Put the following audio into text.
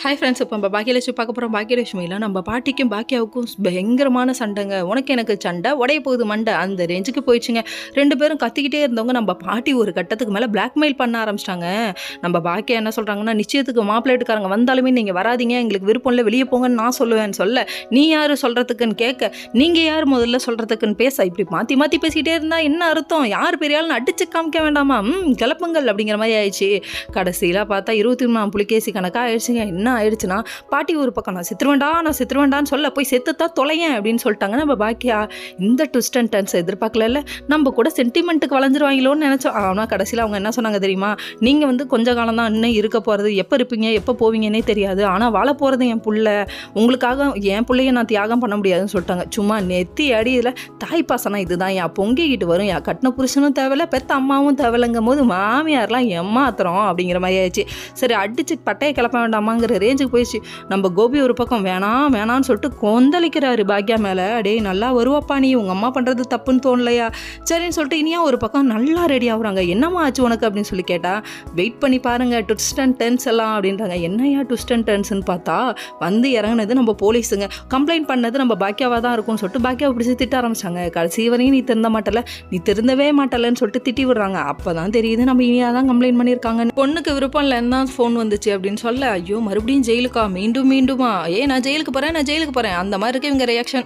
Hi friends, இப்போ நம்ம பாக்கியலட்சுமி பார்க்க போகிறோம். பாக்கியலட்சுமியில் நம்ம பாட்டிக்கும் பாக்கியாவுக்கும் பயங்கரமான சண்டைங்க. உனக்கு எனக்கு சண்டை உடைய போகுது மண்டை அந்த ரேஞ்சுக்கு போயிடுச்சுங்க. 2 பேரும் கத்திக்கிட்டே இருந்தவங்க நம்ம பாட்டி ஒரு கட்டத்துக்கு மேலே பிளாக்மெயில் பண்ண ஆரம்பிச்சிட்டாங்க. நம்ம பாக்கியா என்ன சொல்கிறாங்கன்னா, நிச்சயத்துக்கு மாப்பிள்ளைட்டுக்காரங்க வந்தாலுமே நீங்கள் வராதிங்க, எங்களுக்கு விருப்பம் இல்லை, வெளியே போங்கன்னு நான் சொல்லுவேன்னு சொல்ல, நீ யார் சொல்கிறதுக்குன்னு கேட்க, நீங்கள் யார் முதல்ல சொல்கிறதுக்குன்னு பேச, இப்படி மாற்றி மாற்றி பேசிக்கிட்டே இருந்தால் என்ன அர்த்தம்? யார் பெரியாலும் அடிச்சு காமிக்க வேண்டாமா? கிளப்புங்கள் அப்படிங்கிற மாதிரி ஆயிடுச்சு. கடைசியில் பார்த்தா 23 புலிகேசி கணக்காக ஆயிடுச்சுங்க. என்ன ஆயிடுச்சுன்னா, பாட்டி ஒரு பக்கம் நான் செத்துருவேண்டான்னு சொல்ல, போய் செத்துத்தான் தொலையேன் அப்படின்னு சொல்லிட்டாங்க. நம்ம பாக்கியா இந்த ட்விஸ்ட் அண்ட் டர்ன்ஸ் எதிர்பார்க்கல. நம்ம கூட சென்டிமெண்ட்டுக்கு வளைஞ்சிருவாங்களோன்னு நினச்சோம். ஆனால் கடைசியில் அவங்க என்ன சொன்னாங்க தெரியுமா? நீங்கள் வந்து கொஞ்ச காலம் தான் இன்னும் இருக்க போகிறது, எப்போ இருப்பீங்க எப்போ போவீங்கன்னே தெரியாது, ஆனால் வாழ போகிறது என் புள்ள, உங்களுக்காக என் பிள்ளைய நான் தியாகம் பண்ண முடியாதுன்னு சொல்லிட்டாங்க. சும்மா நெத்தி அடியில் தாய்ப்பாசனம் இதுதான் என் பொங்கிக்கிட்டு வரும். என் கட்டின புருஷனும் தேவையில்ல, பெத்த அம்மாவும் தேவையில்லைங்கும் போது மாமியார்லாம் ஏமாத்துறோம் அப்படிங்கிற மாதிரி ஆயிடுச்சு. சரி, அடிச்சு பட்டையை கிளப்ப வேண்டாமாங்கிற ரேஞ்சுக்கு போயிடுச்சு. நம்ம கோபி ஒரு பக்கம் வேணான்னு சொல்லிட்டு கொந்தளிக்கிறாரு பாக்கியா மேலே. அடே நல்லா வருவாப்பா, நீ உங்கள் அம்மா பண்ணுறது தப்புன்னு தோணலையா? சரின்னு சொல்லிட்டு இனியா ஒரு பக்கம் நல்லா ரெடி ஆகுறாங்க. என்னம்மா ஆச்சு உனக்கு அப்படின்னு சொல்லி கேட்டால், வெயிட் பண்ணி பாருங்க ட்விஸ்ட் அண்ட் டர்ன்ஸ் எல்லாம் அப்படின்றாங்க. என்னையா ட்விஸ்ட் அண்ட் டர்ன்ஸ்ன்னு பார்த்தா, வந்து இறங்குனது நம்ம போலீஸுங்க, கம்ப்ளைண்ட் பண்ணது நம்ம பாக்கியாவாக தான் இருக்கும்னு சொல்லிட்டு பாக்கியாவை பிடிச்சி திட்ட ஆரம்பிச்சாங்க. கடைசி வரையும் நீ திருந்தவே மாட்டலன்னு சொல்லிட்டு திட்டி விடுறாங்க. அப்போ தான் தெரியுது நம்ம இனியா தான் கம்ப்ளைண்ட் பண்ணியிருக்காங்க. பொண்ணுக்கு விருப்பம் இல்லைன்னு தான் ஃபோன் வந்துச்சு அப்படின்னு சொல்ல, ஐயோ மறுபடியும் ஜெயிலுக்கா, மீண்டுமா, நான் ஜெயிலுக்கு போகிறேன் அந்த மாதிரி இருக்கு இவங்க ரியாக்ஷன்.